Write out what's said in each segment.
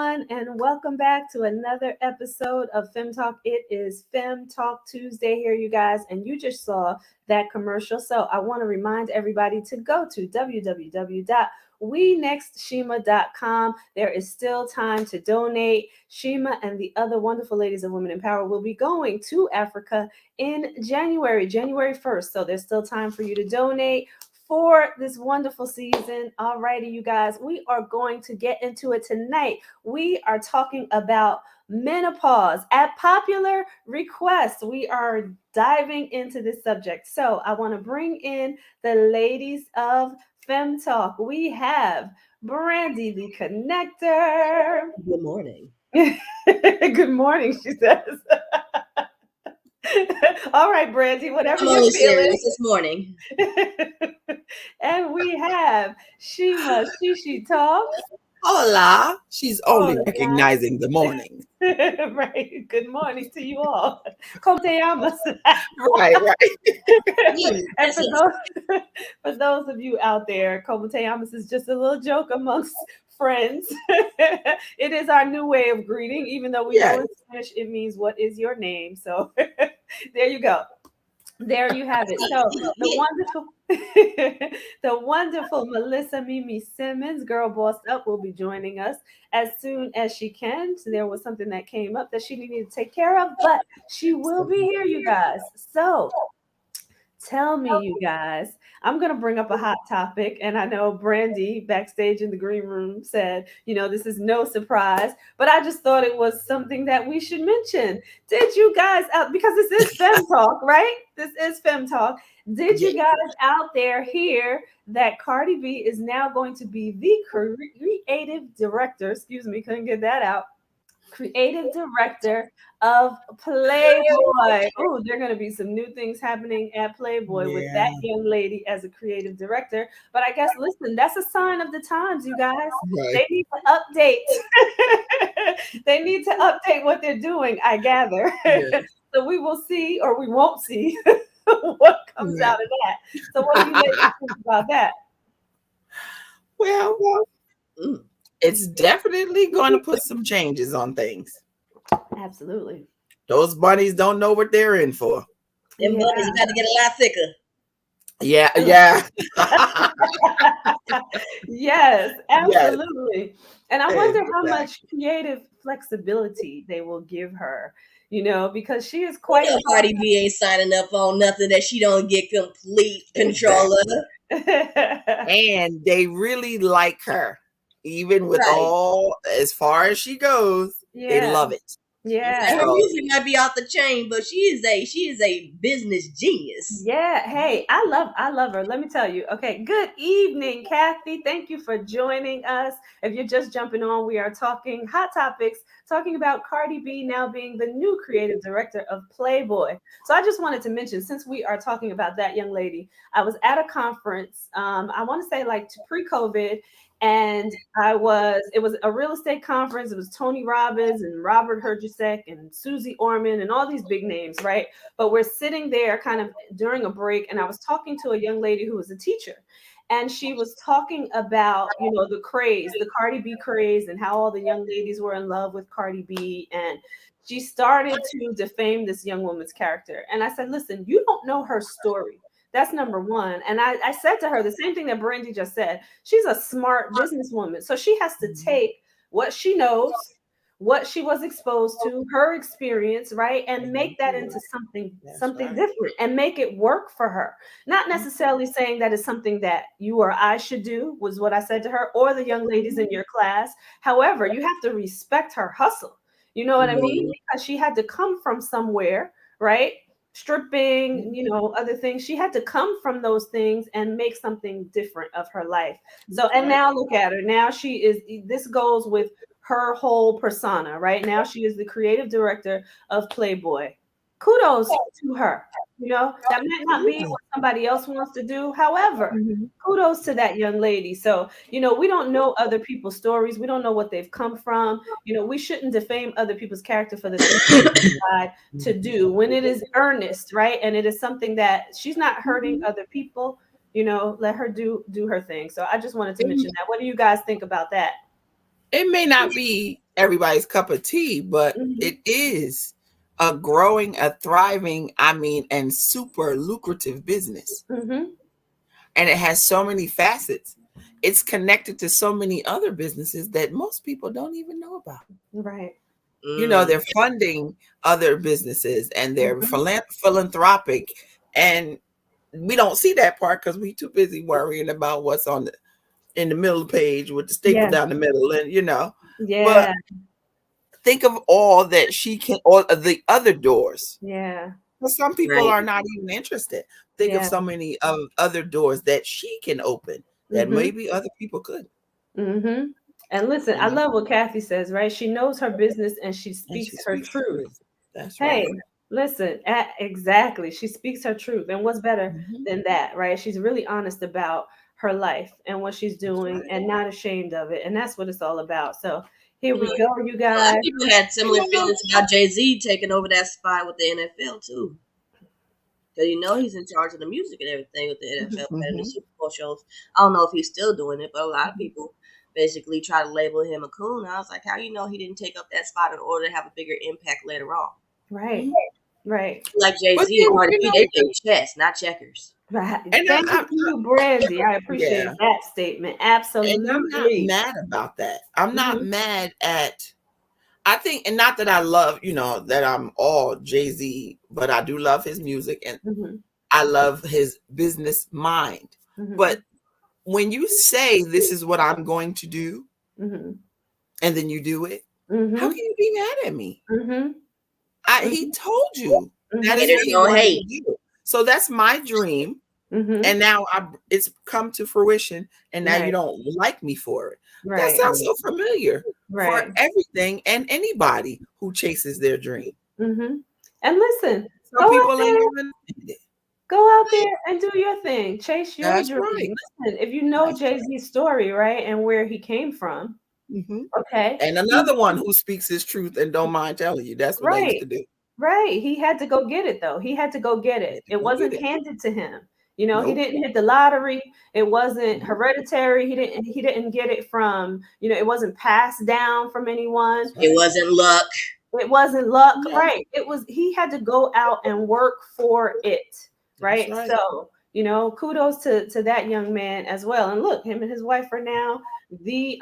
everyone, and welcome back to another episode of FEM Talk. It is FEM Talk Tuesday here, you guys, and you just saw that commercial. So I want to remind everybody to go to www.wenextshima.com. There is still time to donate. Shima and the other wonderful ladies of Women in Power will be going to Africa in January 1st. So there's still time for you to donate for this wonderful season. Alrighty, you guys, we are going to get into it tonight. We are talking about menopause. At popular request, we are diving into this subject. So I want to bring in the ladies of FEM Talk. We have Brandy, the connector. Good morning. Good morning, she says. All right, Brandy, whatever you're feeling. This morning. And we have Shima. She talks. Hola. She's only recognizing the morning. Right. Good morning to you all. Koteyamas. Right. And for those of you out there, Koteyamas is just a little joke amongst friends. It is our new way of greeting, even though we know in Spanish it means what is your name. So there you go. There you have it. So the wonderful Melissa Mimi Simmons, Girl Bossed Up, will be joining us as soon as she can. So there was something that came up that she needed to take care of, but she will be here, you guys. So tell me, you guys, I'm going to bring up a hot topic. And I know Brandy backstage in the green room said, this is no surprise, but I just thought it was something that we should mention. Did you guys because this is FEM Talk, right? This is FEM Talk. Did you guys out there hear that Cardi B is now going to be the creative director? Excuse me, couldn't get that out. Creative director of Playboy. Oh, there are going to be some new things happening at Playboy with that young lady as a creative director. But I guess, listen, that's a sign of the times, you guys. Right. They need to update. They need to update what they're doing, I gather. Yeah. So we will see, or we won't see, what comes out of that. So what do you ladies think about that? Well, it's definitely going to put some changes on things. Absolutely. Those bunnies don't know what they're in for. Them bunnies got to get a lot thicker. Yeah. Yes, absolutely. Yes. And I wonder how much creative flexibility they will give her, because she is quite. Cardi B ain't signing up on nothing that she don't get complete control of. And they really like her. Even with all, as far as she goes, they love it. Yeah, her music might be off the chain, but she is a business genius. Yeah, hey, I love her. Let me tell you. Okay, good evening, Kathy. Thank you for joining us. If you're just jumping on, we are talking hot topics, talking about Cardi B now being the new creative director of Playboy. So I just wanted to mention, since we are talking about that young lady, I was at a conference. I want to say like pre-COVID. And it was a real estate conference. It was Tony Robbins and Robert Herjavec and Susie Orman and all these big names, right? But we're sitting there kind of during a break, and I was talking to a young lady who was a teacher. And she was talking about, the craze, the Cardi B craze, and how all the young ladies were in love with Cardi B. And she started to defame this young woman's character. And I said, listen, you don't know her story. That's number one. And I said to her the same thing that Brandy just said. She's a smart businesswoman. So she has to take what she knows, what she was exposed to, her experience, right? And make that into something different and make it work for her. Not necessarily saying that it's something that you or I should do, was what I said to her, or the young ladies in your class. However, you have to respect her hustle. You know what I mean? Because she had to come from somewhere, right? Stripping, other things. She had to come from those things and make something different of her life. So, and now look at her. Now this goes with her whole persona, right? Now she is the creative director of Playboy. Kudos to her. That might not be what somebody else wants to do. However, kudos to that young lady. So, we don't know other people's stories. We don't know what they've come from. We shouldn't defame other people's character for the things they decide to do when it is earnest, right? And it is something that she's not hurting other people. Let her do her thing. So I just wanted to mention that. What do you guys think about that? It may not be everybody's cup of tea, but it is a growing, a thriving, and super lucrative business. Mm-hmm. And it has so many facets. It's connected to so many other businesses that most people don't even know about. Right. They're funding other businesses and they're philanthropic. And we don't see that part because we too busy worrying about what's in the middle of the page with the staple Yeah. down the middle. And, Yeah. but think of all that all of the other doors. Yeah. But some people Right. are not even interested. Think of Yeah. so many of other doors that she can open that Mm-hmm. maybe other people could. Mm-hmm. And listen, I love what Kathy says, right? She knows her business and she And she speaks her speaks truth. truth. That's Hey, right. listen, exactly. She speaks her truth. And what's better Mhm. than that, right? She's really honest about her life and what she's That's doing right. and not ashamed of it. And that's what it's all about. So here we Mm. go, you A lot guys. of people had similar feelings about Jay-Z taking over that spot with the NFL too. Because he's in charge of the music and everything with the NFL and the Super Bowl shows. I don't know if he's still doing it, but a lot of people basically try to label him a coon. I was like, how he didn't take up that spot in order to have a bigger impact later on? Right. Right. Like Jay-Z and Cardi B, they play chess, not checkers. Right. And Thank you, Brandy. I appreciate yeah. that statement. And I'm not Absolutely. mad about that. I'm not Mhm. mad at I think, and not that I love, that I'm all Jay-Z, but I do love his music and Mhm. I love his business mind. Mhm. But when you say this is what I'm going to do, Mhm. and then you do it, how Mhm. can you be mad at me? Mhm. He told you that is Mhm. what Haters he don't wanted hate. to do. So that's my dream. Mhm. And now it's come to fruition, and now you Right. don't like me for it. That Right. sounds so familiar for Right. everything and anybody who chases their dream. Mhm. And listen, Some people ain't even go out there and do your thing. Chase your That's dream. right. Listen, if you know That's right. Jay-Z's story, right, and where he came from, Mm-hmm. okay? And another one who speaks his truth and don't mind telling you. That's what I used Right. to do. Right. He had to go get it though. He had to go get I it. had to It go get wasn't it. handed to him. He Nope. didn't hit the lottery. It wasn't Nope. hereditary. He didn't get it from, it wasn't passed down from anyone. That's right. It wasn't luck. It wasn't luck. No. Right. He had to go out and work for it. That's Right. right. So, kudos to that young man as well. And look, him and his wife are now the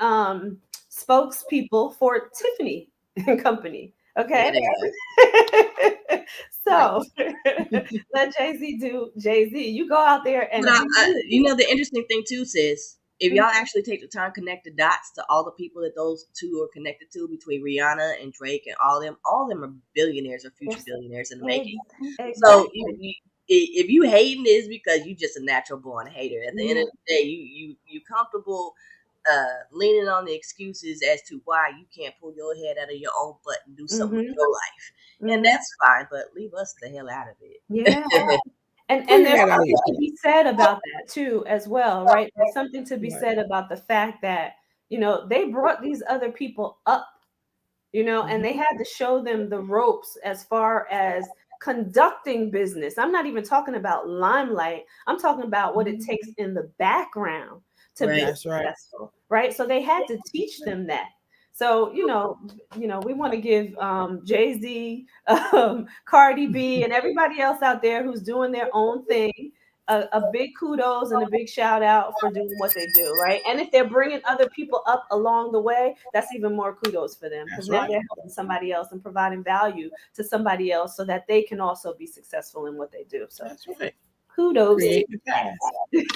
spokespeople for Tiffany and Company. Yeah, Okay. they are. So let Jay-Z do Jay-Z. You go out there But and do you. the interesting thing too, sis, if y'all actually take the time to connect the dots to all the people that those two are connected to, between Rihanna and Drake and all of them are billionaires or future billionaires in the making. So Exactly. if you hating is because you just a natural born hater. At the end Yeah. of the day, you comfortable leaning on the excuses as to why you can't pull your head out of your own butt and do something with your life, and that's fine. But leave us the hell out of it. Yeah. And Pull and your there's head out of something your to be said about that too, as well, right? There's something to be Right. said about the fact that, they brought these other people up, and they had to show them the ropes as far as conducting business. I'm not even talking about limelight. I'm talking about what it takes in the background to be Right. That's right. successful, right? So they had to teach them that. So, we want to give Jay-Z, Cardi B, and everybody else out there who's doing their own thing a big kudos and a big shout out for doing what they do, right? And if they're bringing other people up along the way, that's even more kudos for them because That's now right. they're helping somebody else and providing value to somebody else so that they can also be successful in what they do. So That's right. kudos to Create the past.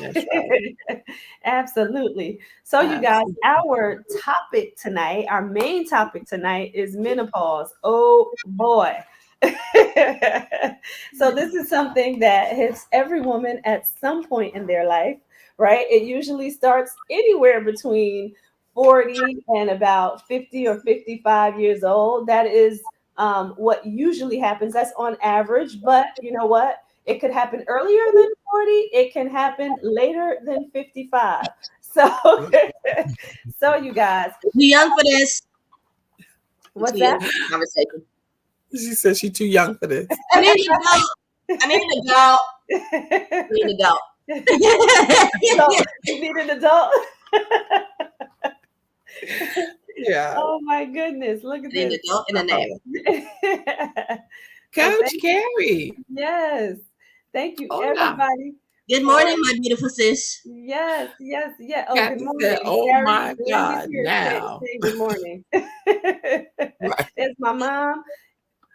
That's right. absolutely. So you guys, our topic tonight, our main topic tonight is menopause. Oh boy. So this is something that hits every woman at some point in their life, right? It usually starts anywhere between 40 and about 50 or 55 years old. That is what usually happens. That's on average, but you know what? It could happen earlier than 40. It can happen later than 55. So, so you guys, You young for this. what's Too young that? for this conversation. She said she's too young for this. I need an adult. I need an adult. I need an adult. So, you need an adult. Yeah. Oh my goodness. Look at In this. the adult and a nap. Oh, So Coach thank Carrie. yes. Thank you, Hola. everybody, Good for morning, my beautiful sis. yes, yes, yes. Oh, good Kathy said, morning. oh Carrie my blended God, here now. saying good morning. Right. There's my mom.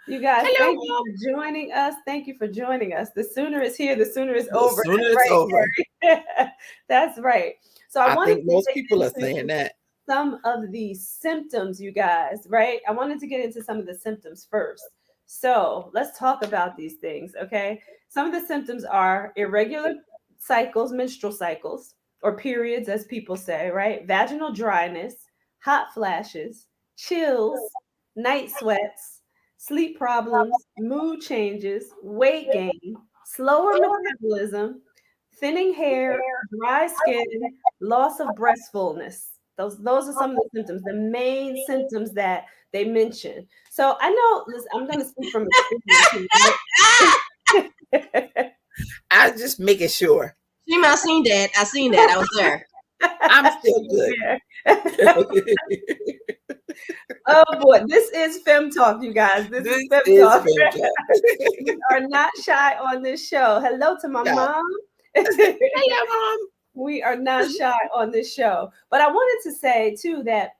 You guys, Hello, thank you Mom. for joining us. Thank you for joining us. The sooner it's here, the sooner it's The over. sooner That's it's right, over. Carrie. That's right. So I I wanted think to most get people are saying into that. some of the symptoms, you guys, right? I wanted to get into some of the symptoms first. So let's talk about these things, okay? Some of the symptoms are irregular cycles, menstrual cycles, or periods, as people say, right? Vaginal dryness, hot flashes, chills, night sweats, sleep problems, mood changes, weight gain, slower metabolism, thinning hair, dry skin, loss of breastfulness. Those are some of the symptoms, the main symptoms that they mention. So I know, listen, I'm going to speak from experience here, right? I was just making sure. I seen that. I seen that. I was there. I'm still She was good. there. Oh boy, this is FEM Talk, you guys. This is This FEM is Talk. Fem Talk. We are not shy on this show. Hello to my Yeah. mom. Hello, Mom. We are not shy on this show. But I wanted to say too that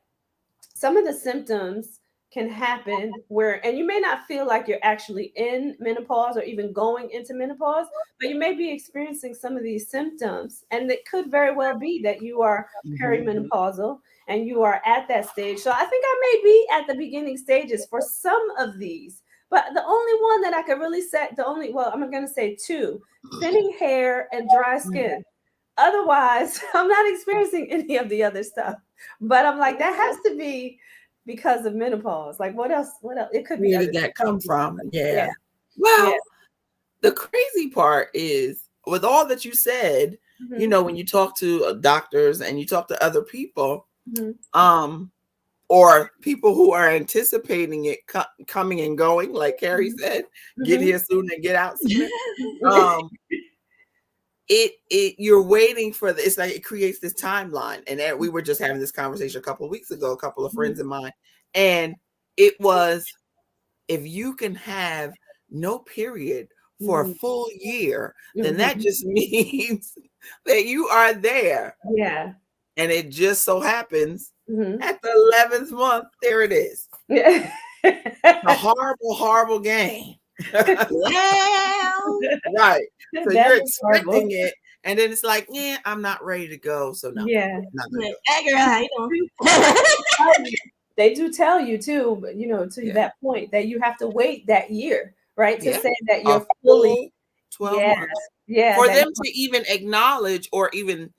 some of the symptoms can happen where, and you may not feel like you're actually in menopause or even going into menopause, but you may be experiencing some of these symptoms. And it could very well be that you are Mhm. perimenopausal and you are at that stage. So I think I may be at the beginning stages for some of these. But the only one that I could really say, well, I'm going to say two: thinning hair and dry skin. Otherwise, I'm not experiencing any of the other stuff. But I'm like, that has to be because of menopause. Like, what else? What else? It could be Where other did that come things. from? Yeah, Yeah. yeah. Well, the crazy part is with all that you said, Mm-hmm, when you talk to doctors and you talk to other people, mm-hmm, um, or people who are anticipating it coming and going, like Carrie said, get mm-hmm, here sooner and get out sooner. Um, you're waiting for it's like it creates this timeline. And we were just having this conversation a couple of weeks ago, a couple of friends of mine, and it was, if you can have no period for a mm-hmm, full year, then that mm-hmm. just means that you are there. Yeah. And it just so happens Mm-hmm. at the 11th month, there it is. Yeah. A horrible, horrible game. Well, Right. So That you're is horrible. expecting it, and then it's like, yeah, I'm not ready to go. So no, Yeah. I'm not gonna do it. hey girl, how you doing? They do tell you too, but to Yeah. that point that you have to wait that year, right? To Yeah. say that A you're fully, full 12 yeah, months. yeah, For that them to even acknowledge or even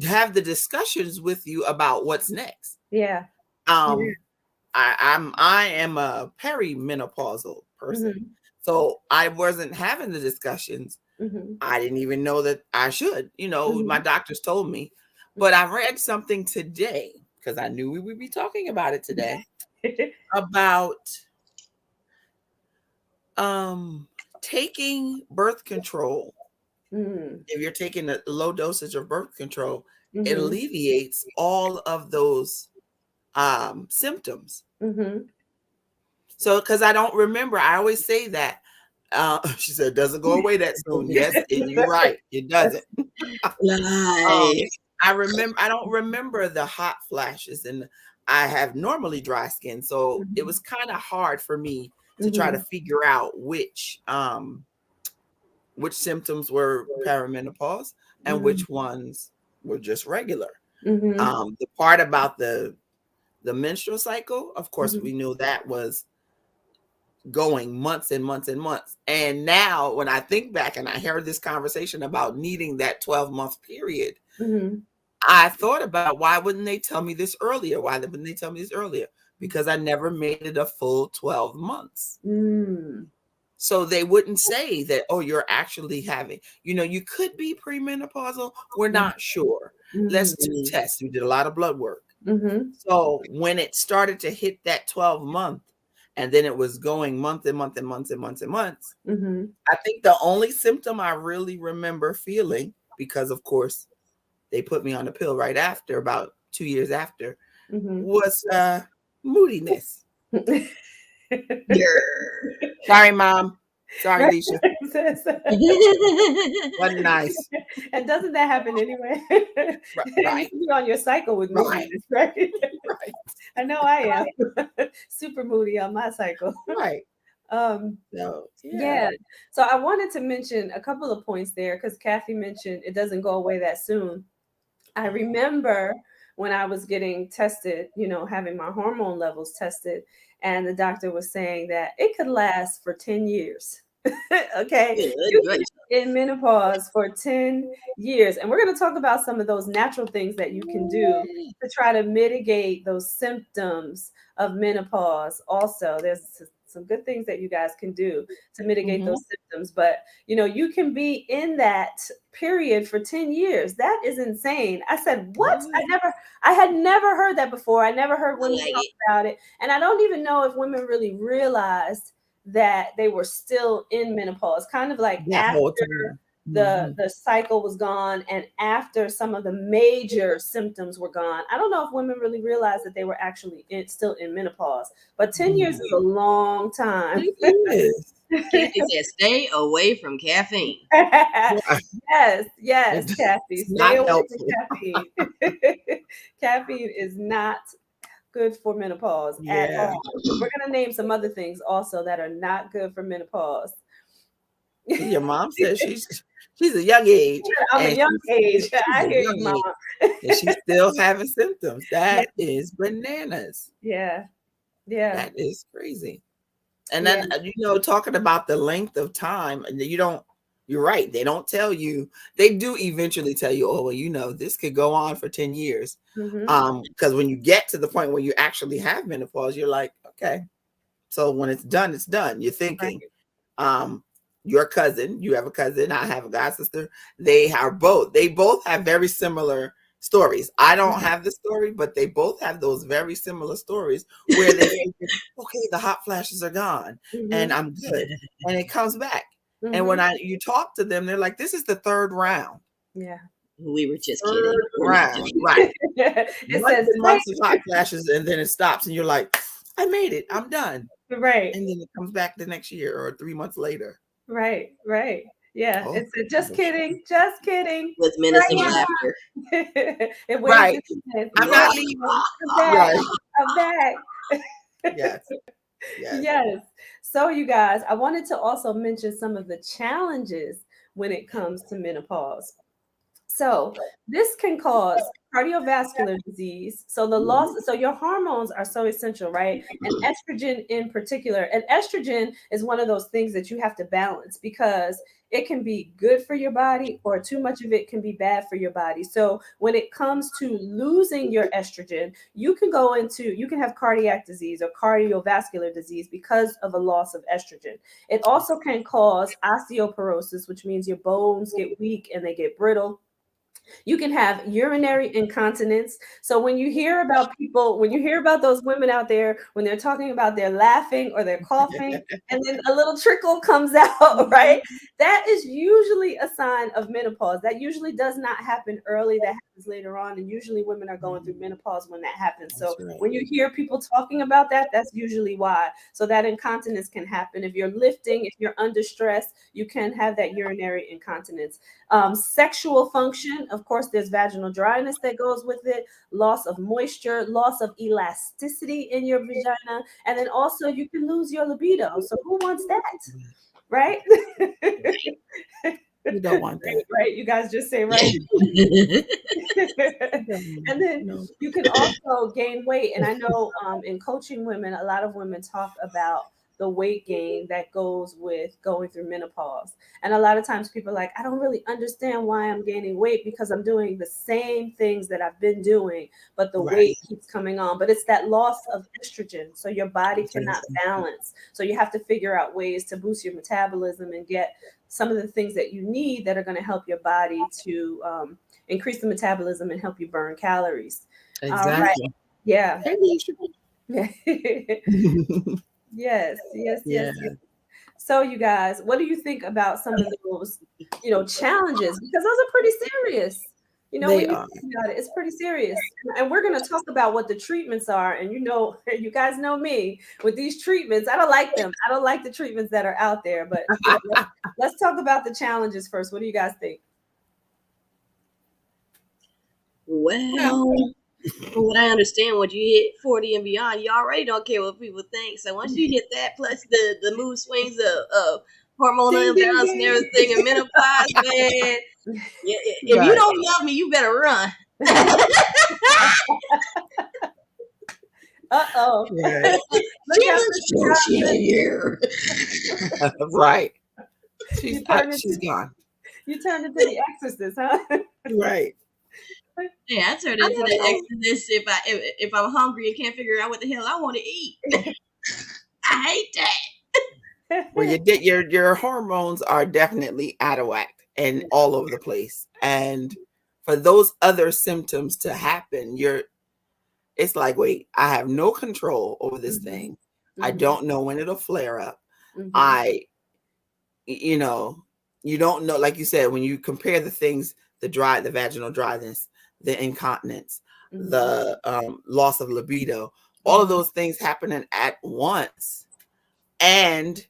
have the discussions with you about what's next. yeah. Yeah. Um, I am a perimenopausal person. Mhm. So I wasn't having the discussions. Mhm. I didn't even know that I should. My Mhm. doctors told me. But I read something today because I knew we would be talking about it today about taking birth control. Mm. If you're taking a low dosage of birth control, it Mhm. alleviates all of those symptoms. Mhm. So, because I don't remember, I always say that. She said, it doesn't go away that soon. Yes, and you're right. It doesn't. Um, Life. I don't remember the hot flashes, and I have normally dry skin. So it Mhm. was kind of hard for me to try to Mhm. figure out which symptoms were perimenopause and Mhm. which ones were just regular. Mhm. The part about the menstrual cycle, of course, Mhm. we knew that was going months and months and months. And now when I think back and I heard this conversation about needing that 12-month period, Mhm. I thought about, why wouldn't they tell me this earlier? Why wouldn't they tell me this earlier? Because I never made it a full 12 months. Mm. So they wouldn't say that, oh, you're actually having, you could be premenopausal. We're not sure. Let's do Mhm. tests. We did a lot of blood work. Mhm. So when it started to hit that 12 month, and then it was going month and month and months and months and months, Mhm. I think the only symptom I really remember feeling, because of course they put me on a pill right after, about 2 years after, Mhm. was moodiness. Yeah. Sorry, Mom. Sorry, Right. Leisha. Wasn't nice. And doesn't that happen anyway? You Right. can be on your cycle with Right. moodiness, right? Right. I know I am super moody on my cycle. Right. Um, So yeah. yeah. So I wanted to mention a couple of points there because Kathy mentioned it doesn't go away that soon. I remember when I was getting tested, having my hormone levels tested, and the doctor was saying that it could last for 10 years. Okay. Good You can gracious. be in menopause for 10 years. And we're going to talk about some of those natural things that you can do to try to mitigate those symptoms of menopause. Also, there's some good things that you guys can do to mitigate Mhm. those symptoms. But you can be in that period for 10 years. That is insane. I said, what? Yeah. I had never heard that before. I never heard I women like talk it. about it. And I don't even know if women really realized that they were still in menopause, kind of like That after whole time. the Mhm. the cycle was gone and after some of the major symptoms were gone. I don't know if women really realized that they were actually still in menopause, but 10 years is a long time. It is. Kathy said, "Stay away from caffeine." Right. Yes, Kathy, It's stay not away from helpful. caffeine. Caffeine is not good for menopause at Yeah. all. We're going to name some other things also that are not good for menopause. Your mom says she's a young age I'm a and young age. she's I a hear young you, Mama. age and she's still having symptoms. Yeah, That is bananas. yeah, yeah, That is crazy. And yeah. then talking about the length of time, and you're right. They don't tell you. They do eventually tell you, oh, well, this could go on for 10 years. Mm-hmm. Because when you get to the point where you actually have menopause, you're like, okay, so when it's done, it's done. You're Right. thinking, um, your cousin, you have a cousin, I have a god sister. They both have very similar stories. I don't Mm-hmm. have the story, but they both have those very similar stories where they think, okay, the hot flashes are gone and Mm-hmm. I'm good. And it comes back. And Mm-hmm. when you talk to them, they're like, this is the third round. Yeah. We were just kidding. Third We're not round. just Right. It Months says and months of hot flashes, and then it stops, and you're like, I made it. I'm done. right, And then it comes back the next year or 3 months later. right. Yeah. Oh, It said, just kidding, just kidding. with menacing Right laughter. now. It waved right. its hand. I'm Yeah, not leaving. I'm back. Right. I'm back. Yes. Yes. Yes. So, you guys, I wanted to also mention some of the challenges when it comes to menopause. So this can cause cardiovascular disease. So so your hormones are so essential, right? And estrogen in particular. And estrogen is one of those things that you have to balance because it can be good for your body or too much of it can be bad for your body. So when it comes to losing your estrogen, you can have cardiac disease or cardiovascular disease because of a loss of estrogen. It also can cause osteoporosis, which means your bones get weak and they get brittle. You can have urinary incontinence. So when you hear about those women out there, when they're talking about they're laughing or they're coughing, and then a little trickle comes out, right? That is usually a sign of menopause. That usually does not happen early. That happens later on. And usually women are going through menopause when that happens. That's So right. when you hear people talking about that, that's usually why. So that incontinence can happen. If you're lifting, if you're under stress, you can have that urinary incontinence. Sexual function, of course, there's vaginal dryness that goes with it, loss of moisture, loss of elasticity in your vagina, and then also you can lose your libido. So who wants that, right? You don't want that. Right? You guys just say right. And then No. you can also gain weight. And I know in coaching women, a lot of women talk about the weight gain that goes with going through menopause. And a lot of times people are like, I don't really understand why I'm gaining weight because I'm doing the same things that I've been doing, but the Right. weight keeps coming on. But it's that loss of estrogen. So your body cannot balance. So you have to figure out ways to boost your metabolism and get some of the things that you need that are going to help your body to increase the metabolism and help you burn calories. All right. Exactly. Yeah. Hey, Leisha. Yes. Yeah. So, you guys, what do you think about some of those, challenges? Because those are pretty serious. When They you are. think about it, it's pretty serious. And we're going to talk about what the treatments are. And you guys know me with these treatments. I don't like them. I don't like the treatments that are out there. But let's talk about the challenges first. What do you guys think? Well, Well, from what I understand, once you hit 40 and beyond, you already don't care what people think. So once you hit that, plus the mood swings of hormonal ding, ding, imbalance and ding. everything, and menopause, man, if you Right. don't love me, you better run. Uh-oh. Right. Look out, Mr. She Johnson. here. Right. You turned She's into gone. you turned into the exorcist, huh? Right. Yeah, I turn I into don't the know. exorcist if I'm hungry and can't figure out what the hell I want to eat. I hate that. Well, your hormones are definitely out of whack and all over the place. And for those other symptoms to happen, it's like, wait, I have no control over this thing. I don't know when it'll flare up. Mhm. I, you know, you don't know, like you said, when you compare the things, the vaginal dryness, the incontinence, Mhm. the loss of libido, all of Mhm. those things happening at once and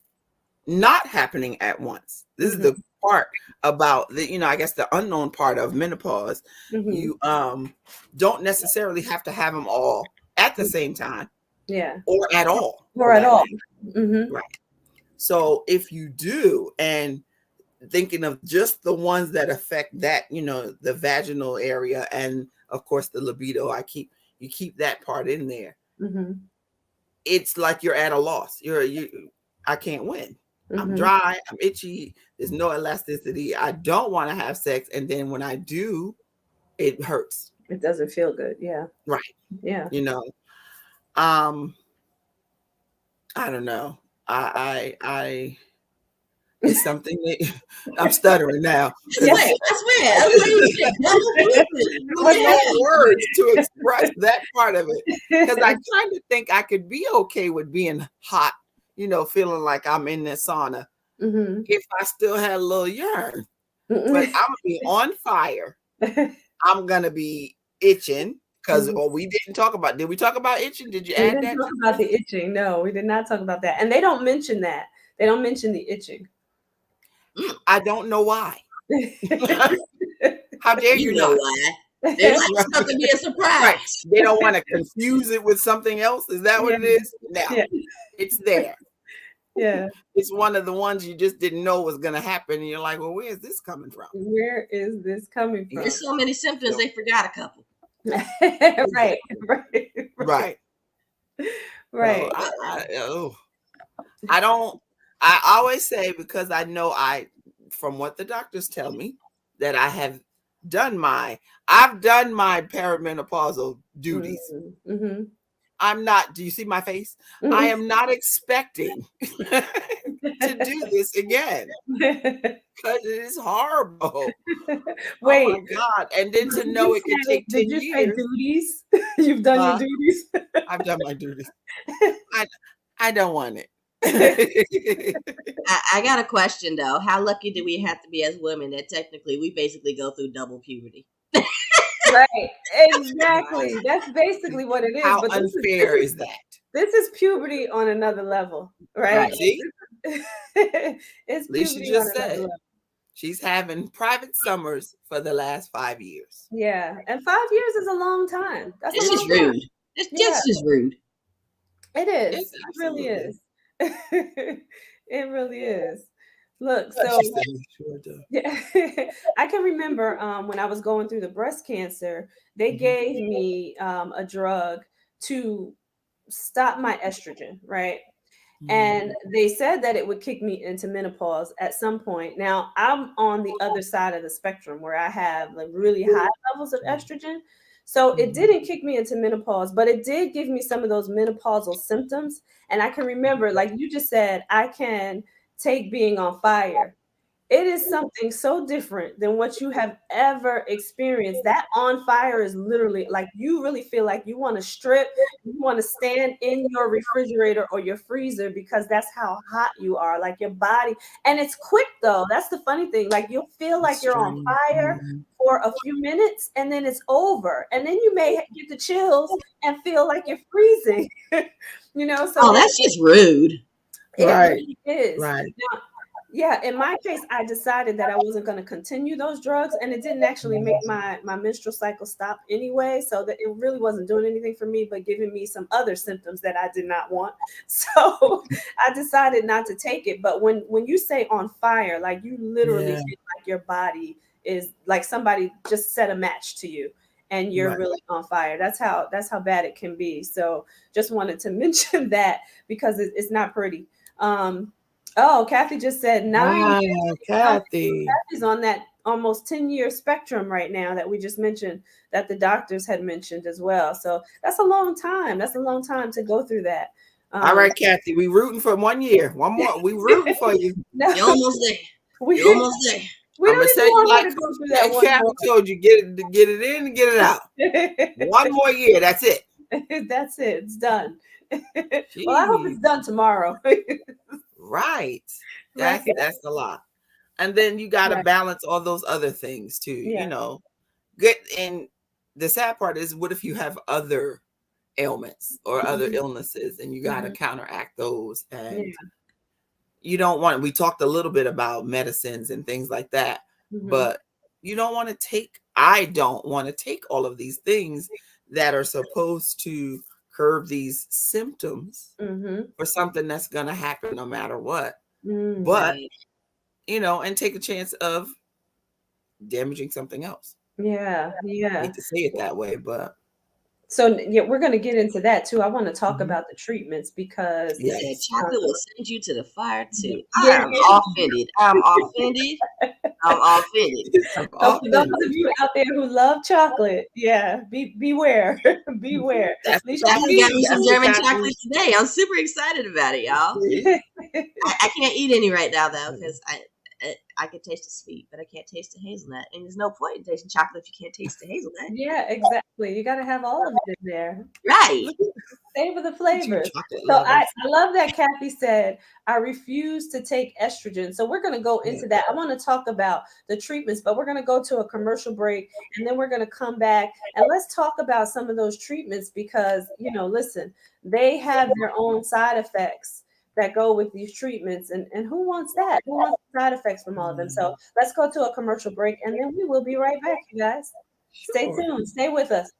not happening at once. This is Mhm. the part about I guess the unknown part of menopause. Mhm. You don't necessarily have to have them all at the same time Yeah. or at all for Or at that all. matter. Mhm. Right. So if you do, and thinking of just the ones that affect that, the vaginal area and of course the libido, you keep that part in there. Mhm. It's like you're at a loss. I can't win. I'm Mhm. dry, I'm itchy, there's no elasticity. I don't want to have sex. And then when I do, it hurts. It doesn't feel good. Yeah. Right. Yeah. You know. Um, I don't know. I it's something that I'm stuttering now I because Yeah. swear, I I swear just you said double puberty. have What no happened? words to express that part of it. Because I kind of think I could be okay with being hot, feeling like I'm in the sauna Mhm. if I still had a little yearn. But Mhm. I'm gonna be on fire. I'm gonna be itching because Mhm. we didn't talk about. Did we talk about itching? Did you We add didn't that talk to the about list? the itching. No, we did not talk about that. And they don't mention that. They don't mention the itching. I don't know why. How dare You you know not? why? They like stuff to be a Right. surprise. They don't want to confuse it with something else. Is that what Yeah. it is? No, Yeah. it's there. Yeah. It's one of the ones you just didn't know was going to happen. And you're like, well, where is this coming from? Where is this coming Yeah. from? There's so many symptoms, So, they forgot a couple. Right. Right. right. So Right. I don't, I always say, because I know from what the doctors tell me, that I've done my perimenopausal duties. Mm-hmm. I'm not, do you see my face? I am not expecting to do this again because it is horrible. Oh my Wait, God. And then to know it could take did 10 you say years. duties? You've done your Huh? duties? I've done my duties. I don't want it. I got a question though. How lucky do we have to be as women that technically we basically go through double puberty? Right. Exactly. That's basically what it is. How But unfair is that? this is puberty on another level, right? Right. See? It's Alicia puberty on just another said level. she's having private summers for the last 5 years. Yeah. And 5 years is a long time. That's a This is long time. rude. Yeah, This is rude. it is. It's It really absolutely. is. It really is. Look, so She said, sure do. yeah, I can remember when I was going through the breast cancer, they Mhm. gave me a drug to stop my estrogen, right? And Mhm. they said that it would kick me into menopause at some point. Now, I'm on the other side of the spectrum where I have like really high levels of estrogen. So it Mhm. didn't kick me into menopause, but it did give me some of those menopausal symptoms. And I can remember, like you just said, I can take being on fire It is something so different than what you have ever experienced. That on fire is literally like you really feel like you want to strip, you want to stand in your refrigerator or your freezer because that's how hot you are, like your body. And it's quick though. That's the funny thing. Like you'll feel like That's you're on true. fire for a few minutes and then it's over. And then you may get the chills and feel like you're freezing. So Oh, that's just rude. it Right. really is. Right. Now, yeah, in my case, I decided that I wasn't going to continue those drugs, and it didn't actually make my menstrual cycle stop anyway. So that it really wasn't doing anything for me, but giving me some other symptoms that I did not want. So I decided not to take it. But when you say on fire, like you literally Yeah. feel like your body is like somebody just set a match to you, and you're Right. really on fire. That's how bad it can be. So just wanted to mention that because it's not pretty. Oh, Kathy just said 9 years. Wow, Kathy. Kathy's on that almost 10-year spectrum right now that we just mentioned that the doctors had mentioned as well. So that's a long time. That's a long time to go through that. All right, Kathy, we rooting for 1 year. One more. We rooting for you. No, You're almost there. we, You're almost there. we I'm don't gonna even say you want her like to go through that one Kathy told you, get it in and get it out. more. 1 more year. That's it. That's it. It's done. Well, I hope it's done tomorrow. Right. That's a lot. And then you got to Right. balance all those other things too. Yeah. Good. And the sad part is, what if you have other ailments or other illnesses, and you got to counteract those? And you don't want. We talked a little bit about medicines and things like that, but you don't want to take. I don't want to take all of these things that are supposed to curb these symptoms for something that's going to happen no matter what. But and take a chance of damaging something else. Yeah. I hate to say it that way, but So yeah, we're going to get into that too. I want to talk about the treatments because He said chocolate will send you to the fire too. Yeah. I'm offended. I'm offended. I'm offended. So for those of you out there who love chocolate, yeah, beware, beware. that's At least Kathy got me some That's German what Kathy- chocolate today. I'm super excited about it, y'all. I can't eat any right now though because I can taste the sweet, but I can't taste the hazelnut. And there's no point in tasting chocolate if you can't taste the hazelnut. Yeah, exactly. You got to have all of it in there. Right. Savor the flavors. chocolate So lovers. I love that Kathy said, I refuse to take estrogen. So we're going to go into that. I want to talk about the treatments, but we're going to go to a commercial break and then we're going to come back and let's talk about some of those treatments because, listen, they have their own side effects that go with these treatments. And who wants that? Who wants side effects from all of them? So let's go to a commercial break and then we will be right back, you guys. Stay tuned. Stay with us.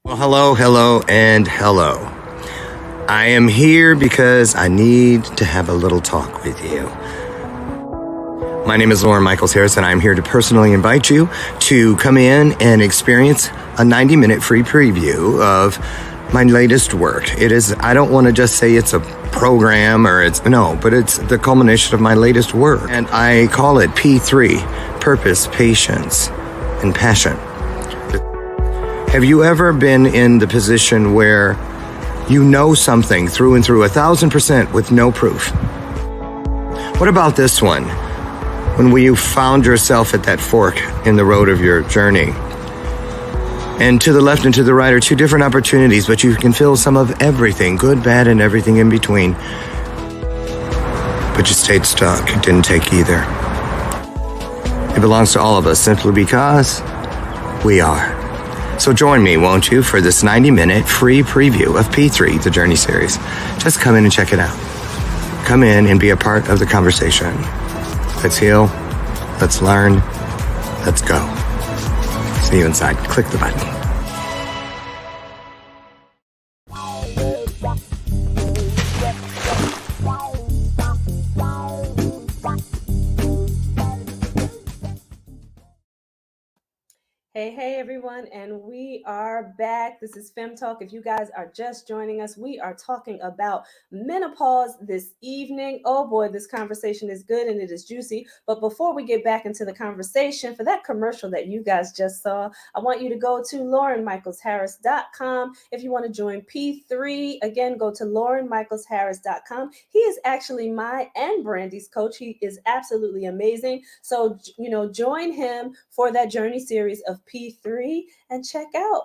Well, hello, and hello. I am here because I need to have a little talk with you. My name is Lauren Michaels Harris, and I'm here to personally invite you to come in and experience a 90-minute free preview of my latest work. I don't want to just say it's a program but it's the culmination of my latest work. And I call it P3, Purpose, Patience, and Passion. Have you ever been in the position where you know something through and through 1,000% with no proof? What about this one? When you found yourself at that fork in the road of your journey, and to the left and to the right are two different opportunities, but you can feel some of everything, good, bad, and everything in between. But you stayed stuck. It didn't take either. It belongs to all of us simply because we are. So join me, won't you, for this 90-minute free preview of P3, the Journey series. Just come in and check it out. Come in and be a part of the conversation. Let's heal. Let's learn. Let's go. See you inside. Click the button. Hey, everyone, and we are back. This is FEM Talk. If you guys are just joining us, we are talking about menopause this evening. Oh boy, this conversation is good and it is juicy. But before we get back into the conversation, for that commercial that you guys just saw, I want you to go to laurenmichaelsharris.com. If you want to join P3, again, go to laurenmichaelsharris.com. He is actually my and Brandy's coach. He is absolutely amazing. So, join him for that journey series of P3 and check out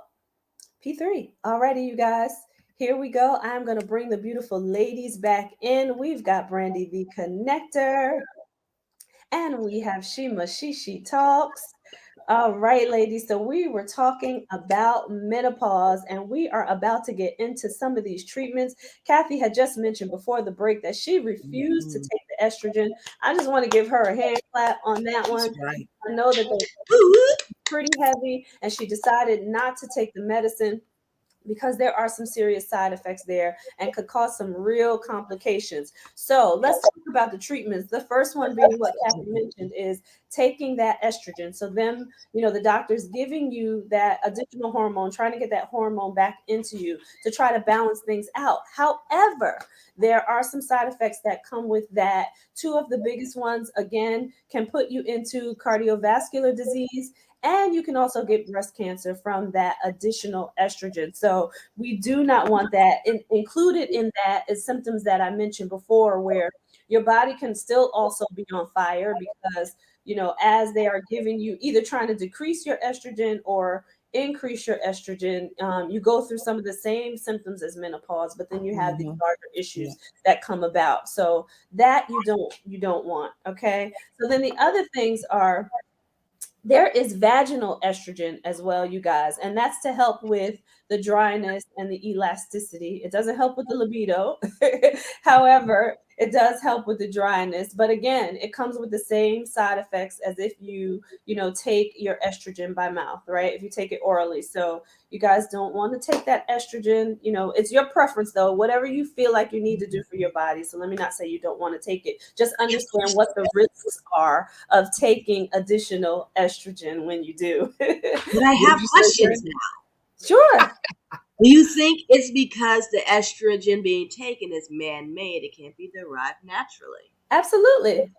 P3. Alrighty, you guys. Here we go. I'm going to bring the beautiful ladies back in. We've got Brandy the Connector, and we have Shima Shishi Talks. All right, ladies. So we were talking about menopause, and we are about to get into some of these treatments. Kathy had just mentioned before the break that she refused to take the estrogen. I just want to give her a hand clap on that one. That's right. I know that pretty heavy, and she decided not to take the medicine because there are some serious side effects there and could cause some real complications. So let's talk about the treatments. The first one being what Kathy mentioned is taking that estrogen. So them, the doctor's giving you that additional hormone, trying to get that hormone back into you to try to balance things out. However, there are some side effects that come with that. Two of the biggest ones, again, can put you into cardiovascular disease, and you can also get breast cancer from that additional estrogen. So we do not want that. Included in that is symptoms that I mentioned before, where your body can still also be on fire because, as they are giving you, either trying to decrease your estrogen or increase your estrogen, you go through some of the same symptoms as menopause, but then you have these larger issues that come about. So that you don't want. Okay. So then the other things are, there is vaginal estrogen as well, you guys, and that's to help with the dryness and the elasticity. It doesn't help with the libido. However, it does help with the dryness. But again, it comes with the same side effects as if you take your estrogen by mouth, right? If you take it orally. So you guys don't want to take that estrogen. It's your preference though, whatever you feel like you need to do for your body. So let me not say you don't want to take it. Just understand what the risks are of taking additional estrogen when you do. But I have questions now. Sure. Do you think it's because the estrogen being taken is man-made? It can't be derived naturally. Absolutely.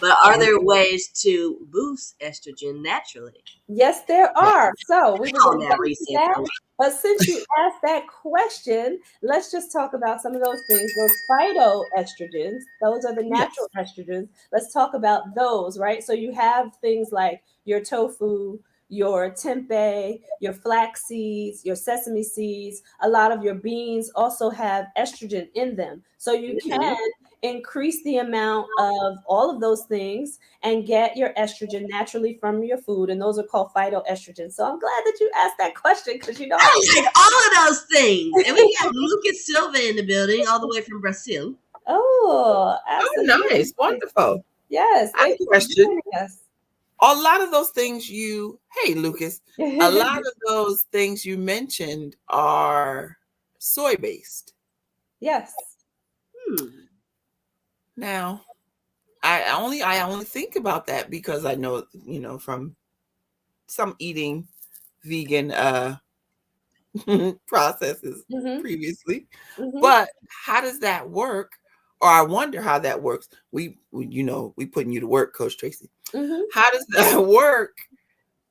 But are there ways to boost estrogen naturally? Yes, there are. So we were going to get into that. Research. But since you asked that question, let's just talk about some of those things. Those phytoestrogens, those are the natural estrogens. Let's talk about those, right? So you have things like your tofu, your tempeh, your flax seeds, your sesame seeds. A lot of your beans also have estrogen in them. So you can increase the amount of all of those things and get your estrogen naturally from your food, and those are called phytoestrogens. So I'm glad that you asked that question, because I like all of those things. And we got Lucas Silva in the building, all the way from Brazil. Oh, absolutely. Oh, nice. Wonderful. Yes. I have a question. Yes. A lot of those things hey, Lucas, a lot of those things you mentioned are soy-based. Yes. Now, I only think about that because I know, from some eating vegan processes previously. But how does that work? Or I wonder how that works. We putting you to work, Coach Tracy. How does that work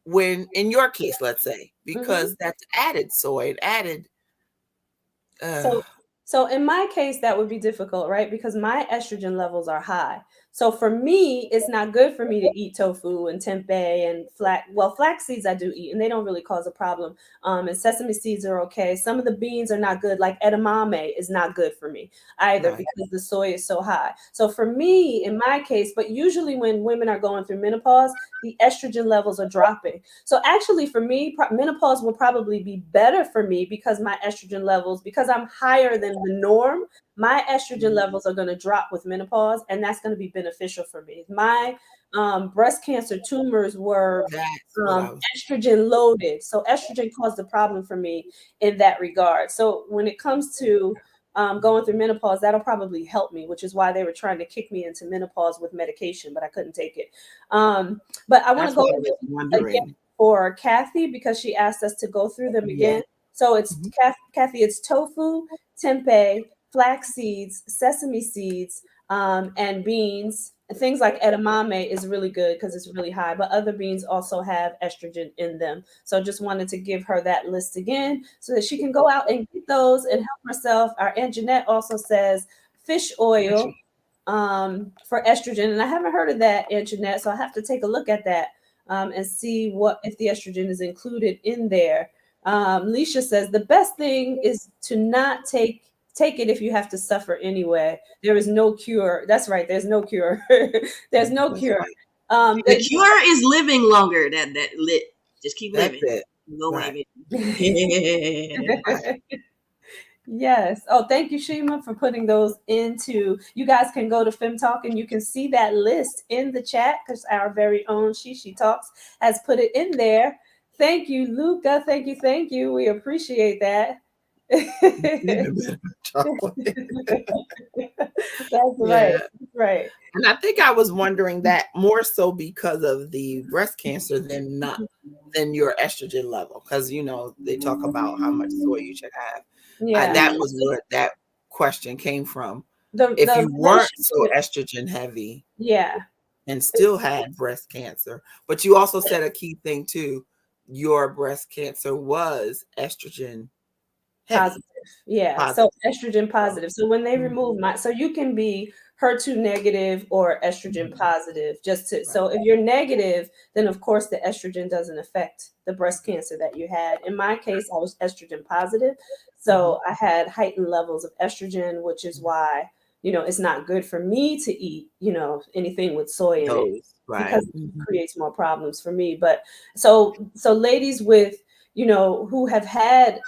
when, in your case, let's say, because that's added soy, added. So in my case, that would be difficult, right? Because my estrogen levels are high. So for me, it's not good for me to eat tofu and tempeh and flax seeds I do eat, and they don't really cause a problem. And sesame seeds are okay. Some of the beans are not good, like edamame is not good for me either, because the soy is so high. So for me, in my case, but usually when women are going through menopause, the estrogen levels are dropping. So actually for me, menopause will probably be better for me because my estrogen levels, because I'm higher than the norm, my estrogen levels are going to drop with menopause, and that's going to be beneficial for me. My breast cancer tumors were estrogen loaded. So estrogen caused the problem for me in that regard. So when it comes to going through menopause, that'll probably help me, which is why they were trying to kick me into menopause with medication, but I couldn't take it. But I want to go again for Kathy because she asked us to go through them Yeah. again. So it's Mhm. Kathy, it's tofu, tempeh, flax seeds, sesame seeds, and beans. Things like edamame is really good because it's really high, but other beans also have estrogen in them. So just wanted to give her that list again so that she can go out and get those and help herself. Our Aunt Jeanette also says fish oil for estrogen, and I haven't heard of that, Aunt Jeanette, so I have to take a look at that and see what if the estrogen is included in there. Leisha says the best thing is to not take it if you have to suffer anyway. There is no cure. That's right. There's no cure. There's no That's cure. right. The cure is living longer. That lit. Just keep That's living. it. Go Right. away, Right. Yes. Oh, thank you, Shima, for putting those into. You guys can go to FEM Talk and you can see that list in the chat because our very own Shishi Talks has put it in there. Thank you, Luca. Thank you. Thank you. We appreciate that. Even better chocolate. That's right. Yeah. That's right. And I think I was wondering that more so because of the breast cancer than your estrogen level. Because they talk about how much soy you should have. Yeah. That was where that question came from. If The you weren't so relationship. estrogen heavy Yeah. and still had breast cancer, but you also said a key thing too, your breast cancer was estrogen heavy. Positive. Yeah. So Positive. estrogen So, positive. So when they remove mhm, so you can be HER2 negative or estrogen mhm, positive. Just to right. so if you're negative, then of course the estrogen doesn't affect the breast cancer that you had. In my case, I was estrogen positive. Mhm, So I had heightened levels of estrogen, which is mhm. why, it's not good for me to eat, anything with soy in it Those, right. because it Mhm, creates more problems for me. But so ladies with who have had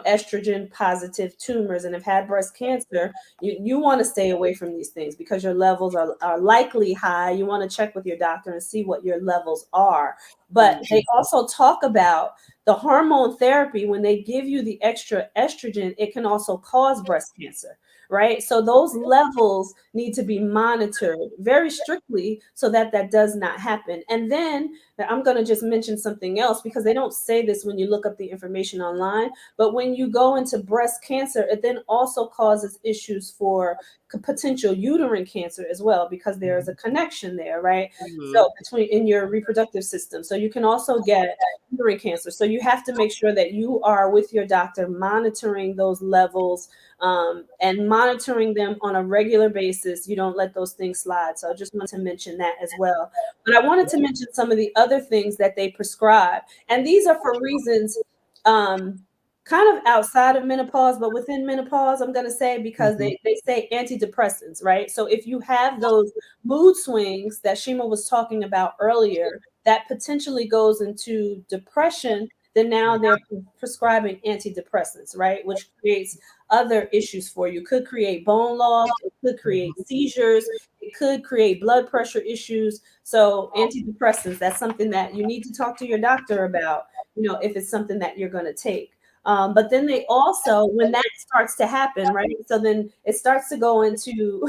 estrogen positive tumors and have had breast cancer, you want to stay away from these things because your levels are likely high. You want to check with your doctor and see what your levels are. But they mhm. also talk about the hormone therapy. When they give you the extra estrogen, it can also cause breast cancer, right? So those levels need to be monitored very strictly so that that does not happen. And then I'm going to just mention something else because they don't say this when you look up the information online. But when you go into breast cancer, it then also causes issues for potential uterine cancer as well because there is a connection there, right? Mhm. So between in your reproductive system. So you can also get uterine cancer. So you have to make sure that you are with your doctor monitoring those levels and monitoring them on a regular basis. You don't let those things slide. So I just want to mention that as well. But I wanted to mention some of the other things that they prescribe. And these are for reasons um, kind of outside of menopause, but within menopause, I'm going to say, because Mhm. they say antidepressants, right? So if you have those mood swings that Shima was talking about earlier, that potentially goes into depression, then now Right. they're prescribing antidepressants, right? Which creates other issues for you. Could create bone loss, it could create Mhm. seizures, it could create blood pressure issues. So antidepressants, that's something that you need to talk to your doctor about, if it's something that you're going to take. But then they also, when that starts to happen, right? So then it starts to go into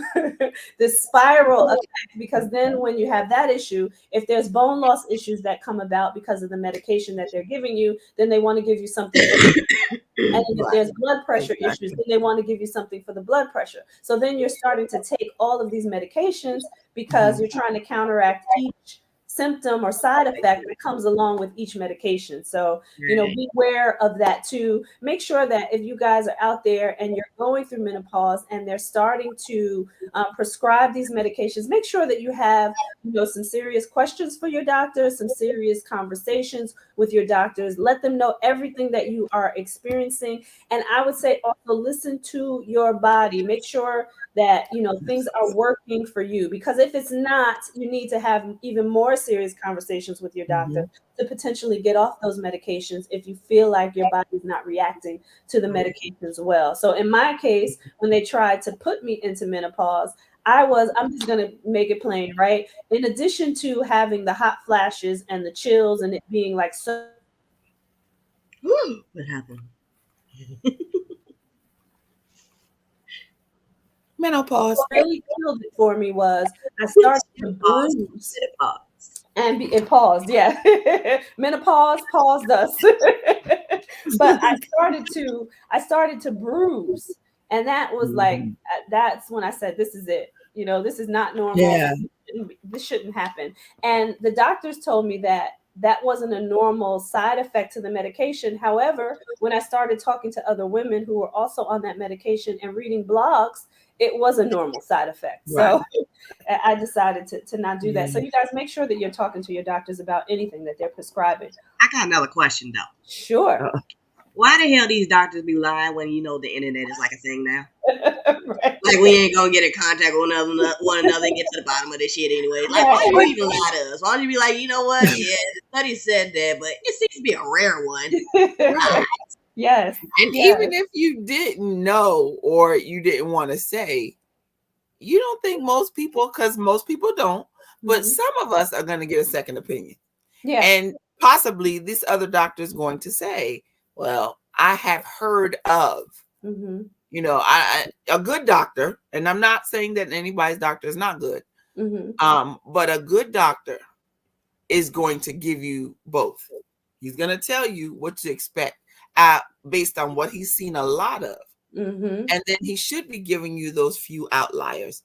this spiral effect because then when you have that issue, if there's bone loss issues that come about because of the medication that they're giving you, then they want to give you something for. And if Right. there's blood pressure issues, Exactly. then they want to give you something for the blood pressure. So then you're starting to take all of these medications because Mhm. you're trying to counteract each symptom or side effect that comes along with each medication. So, Right. beware of that too. Make sure that if you guys are out there and you're going through menopause and they're starting to prescribe these medications, make sure that you have, some serious questions for your doctor, some serious conversations with your doctors. Let them know everything that you are experiencing. And I would say also listen to your body. Make sure that things are working for you, because if it's not, you need to have even more serious conversations with your doctor Mhm. to potentially get off those medications if you feel like your body is not reacting to the Right. medications well. So in my case, when they tried to put me into menopause, I'm just going to make it plain, right? In addition to having the hot flashes and the chills and it being like so Whew, what happened? Menopause. really killed it for me was I Pause. started to bruise. Pause. and paused. Yeah, menopause paused us. But I started to bruise, and that was like Mhm. that's when I said, "This is it. This is not normal. Yeah. This shouldn't happen." And the doctors told me that that wasn't a normal side effect to the medication. However, when I started talking to other women who were also on that medication and reading blogs, it was a normal side effect. So Right. I decided to not do that. So Yeah. you guys make sure that you're talking to your doctors about anything that they're prescribing. I got another question though. Sure. Why the hell these doctors be lying when you know the internet is like a thing now? Right. Like we ain't gonna get in contact with one another and get to the bottom of this shit anyway. Like why you even lie to us? Why don't you be like, you know what? Yeah, the study said that, but it seems to be a rare one. Right. Yes. And Yes. even if you didn't know or you didn't want to say, you don't think most people, because most people don't, but Mhm. some of us are going to get a second opinion. Yeah. And possibly this other doctor is going to say, well, I have heard of, Mm-hmm. a good doctor, and I'm not saying that anybody's doctor is not good, Mm-hmm. but a good doctor is going to give you both. He's going to tell you what to expect based on what he's seen a lot of. Mm-hmm. And then he should be giving you those few outliers.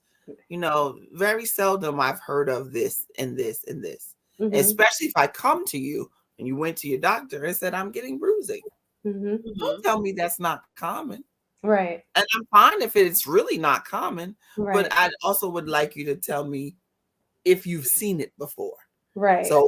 Very seldom I've heard of this and this and this, Mm-hmm. especially if I come to you and you went to your doctor and said, I'm getting bruising. Mm-hmm. Don't tell me that's not common. Right. And I'm fine if it's really not common, but Right. I also would like you to tell me if you've seen it before. Right. So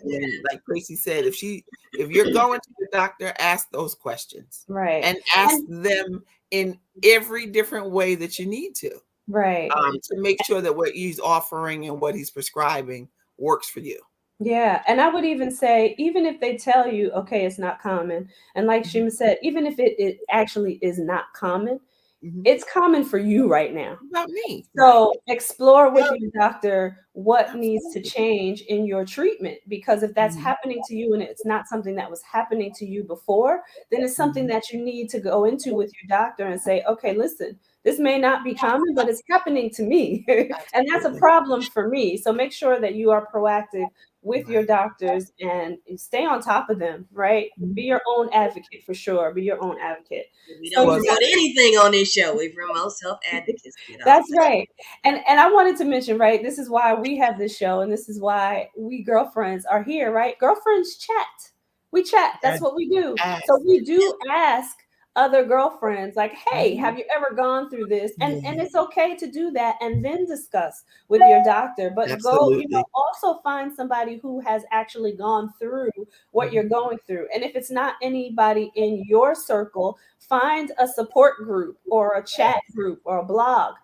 like Tracy said, if you're going to the doctor, ask those questions Right. and ask And them in every different way that you need to right. make sure that what he's offering and what he's prescribing works for you. Yeah. And I would even say, even if they tell you, okay, it's not common, and like Mhm. Shima said, even if it actually is not common, Mhm. it's common for you right now. About me, right? So explore with your doctor what needs to change in your treatment, because if that's Mhm. happening to you and it's not something that was happening to you before, then it's something Mhm. that you need to go into with your doctor and say, okay, listen, this may not be common, but it's happening to me. And that's a Absolutely. problem for me. So make sure that you are proactive with your Right. doctors and stay on top of them, right? Be Mhm. your own advocate for sure. Be your own advocate. We So don't Well, you promote anything on this show. We promote self advocacy at all That's right. And I wanted to mention, right, this is why we have this show, and this is why we girlfriends are here, right? Girlfriends chat. We chat. That's and what we do. ask. So we do ask other girlfriends like, "Hey, Mhm. have you ever gone through this?" And Yeah, it's okay to do that and then discuss with your doctor, but go, absolutely. also find somebody who has actually gone through what you're Mhm. going through. And if it's not anybody in your circle, find a support group or a chat group or a blog,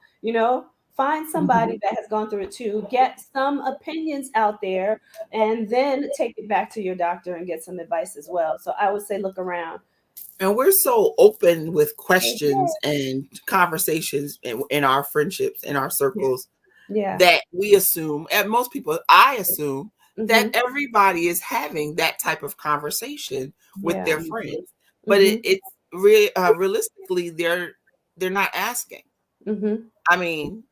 find somebody Mhm. that has gone through it too, get some opinions out there, and then take it back to your doctor and get some advice as well. So I would say look around. And we're so open with questions and conversations in our friendships, in our Yeah. circles, Yeah. that we assume, and most people, I assume, that Mm-hmm. everybody is having that type of conversation with Yeah. their friends. But Mm-hmm. realistically, they're not asking. Mm-hmm. I mean,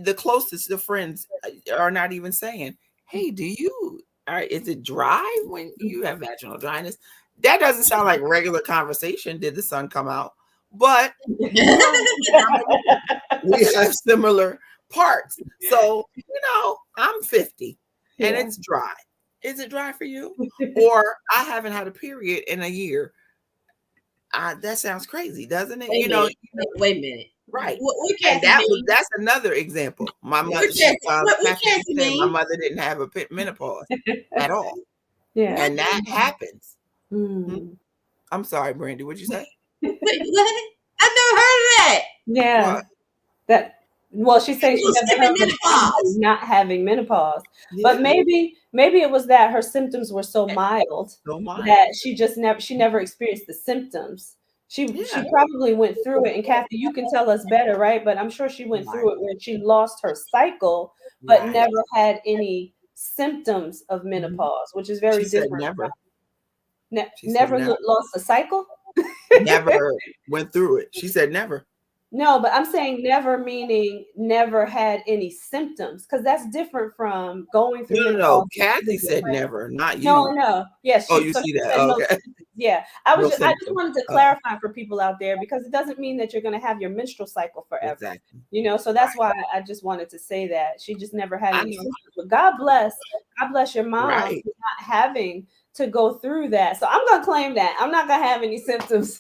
the closest the friends are not even saying, "Hey, is it dry when you have vaginal dryness?" That doesn't sound like regular conversation. Did the sun come out? But we have similar parts. So, I'm 50 and Yeah. it's dry. Is it dry for you? Or I haven't had a period in a year. That sounds crazy, doesn't it? Wait a minute. Wait a minute. Right. What And Cassie mean? that's another example. My mother, What Kathy Cassie just said my mean? mother didn't have a menopause at all. Yeah. And that happens. Hmm? Mm. I'm sorry, Brandy. What'd you say? Wait, what? I've never heard of that. Yeah. What? That Well, she's saying she People never skipping heard of anybody menopause. not having menopause. But Yeah. maybe it was that her symptoms were so mild So mild. that she never experienced the symptoms. She Yeah. probably went through it, and Kathy, you can tell us better, right? But I'm sure she went Right. through it when she lost her cycle, but Right. never had any symptoms of Mhm. menopause, which is She very said different. never. She said Never never. lost a cycle. Never went through it. She said never. No, but I'm saying never meaning never had any symptoms, because that's different from going through No. menopause. Kathy said never, not No, you. no. Yes, Oh, she you so see she that? said Oh, no okay. symptoms. Yeah. No I just symptoms. wanted to Oh, clarify for people out there, because it doesn't mean that you're gonna have your menstrual cycle forever. exactly. You know, so that's why I just wanted to say that. She just never had I any know. symptoms. But God bless your mom Right. for not having to go through that. So I'm gonna claim that. I'm not gonna have any symptoms.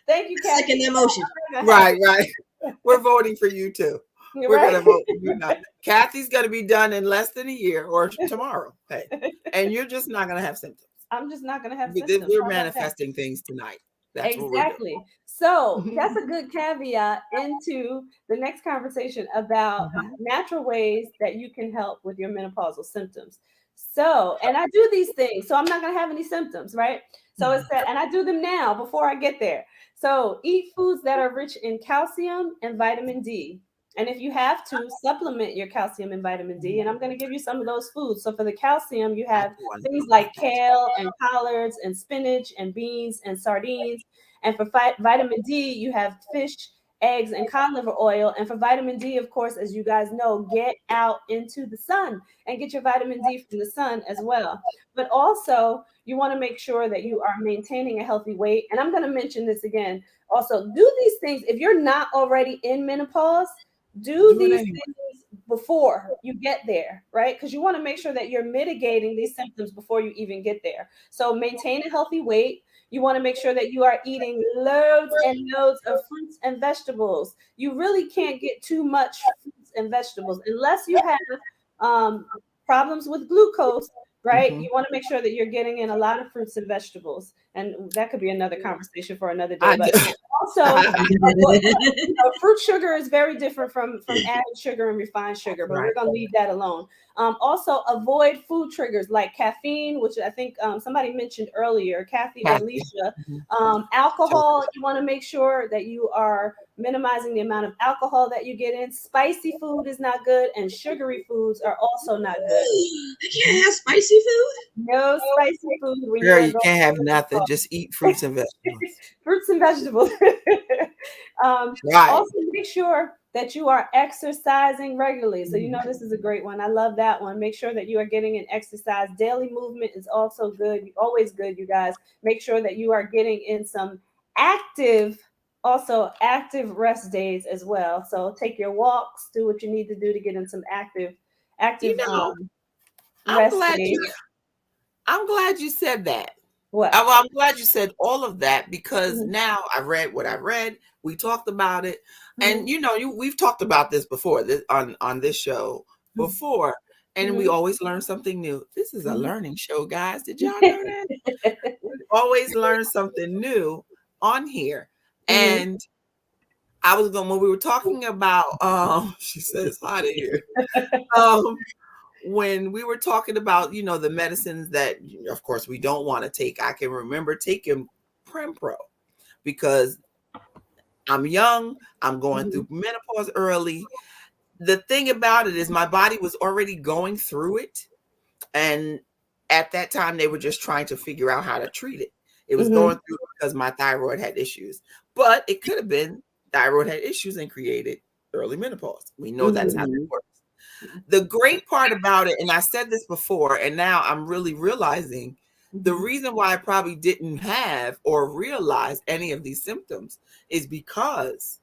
Thank you, Kathy. Second that motion. I'm not gonna have Right. We're voting for you too. it. We're Right? gonna vote for you now. Kathy's gonna be done in less than a year or tomorrow. Hey, and you're just not gonna have symptoms. I'm just not gonna have symptoms. We're How about that? manifesting things tonight. That's what we're Exactly. So that's doing. a good caveat into the next conversation about Mhm. natural ways that you can help with your menopausal symptoms. So, and I do these things, so I'm not going to have any symptoms, right? So it's that, and I do them now before I get there. So eat foods that are rich in calcium and vitamin D. And if you have to, supplement your calcium and vitamin D. And I'm going to give you some of those foods. So for the calcium, you I have do want to things talk like about that. kale and collards and spinach and beans and sardines. And for vitamin D, you have fish, eggs, and cod liver oil. And for vitamin D, of course, as you guys know, get out into the sun and get your vitamin D from the sun as well. But also, you want to make sure that you are maintaining a healthy weight. And I'm going to mention this again. Also, do these things if you're not already in menopause. Do Do it these anyway. things before you get there, right? Because you want to make sure that you're mitigating these symptoms before you even get there. So maintain a healthy weight. You want to make sure that you are eating loads and loads of fruits and vegetables. You really can't get too much fruits and vegetables unless you have um, problems with glucose, right? Hmm. You want to make sure that you're getting in a lot of fruits and vegetables. And that could be another conversation for another day. I But do. also, fruit sugar is very different from added sugar and refined sugar, but we're Right. gonna leave that alone. Also, avoid food triggers like caffeine, which I think somebody mentioned earlier, Kathy or Kathy. Alicia. Mhm. Alcohol, you want to make sure that you are minimizing the amount of alcohol that you get in. Spicy food is not good, and sugary foods are also not good. I can't have spicy food. No spicy food when you Girl, are you going can't have through nothing. Just eat fruits and vegetables. fruits and vegetables. Right. Also, make sure that you are exercising regularly. So, you know, this is a great one. I love that one. Make sure that you are getting an exercise. Daily movement is also good, always good, you guys. Make sure that you are getting in some active, also active rest days as well. So, take your walks, do what you need to do to get in some You active know, I'm rest glad days. you said that. What? Well, I'm glad you said all of that because Mhm, now I read what I read. We talked about it, and mhm, we've talked about this before on this show before, and we mhm, always learn something new. This is a mhm. learning show, guys. Did y'all know that? We always learn something new on here, Mhm. and I was going when we were talking about. She says hi to you. Um, when we were talking about the medicines that of course we don't want to take, I can remember taking Prempro because I'm young, I'm going Mhm. through menopause early. The thing about it is my body was already going through it, and at that time they were just trying to figure out how to treat it. It was going Mhm. through because my thyroid had issues, but it could have been thyroid had issues and created early menopause. We know that's how that Mhm. works. The great part about it, and I said this before, and now I'm really realizing the Mhm. reason why I probably didn't have or realize any of these symptoms is because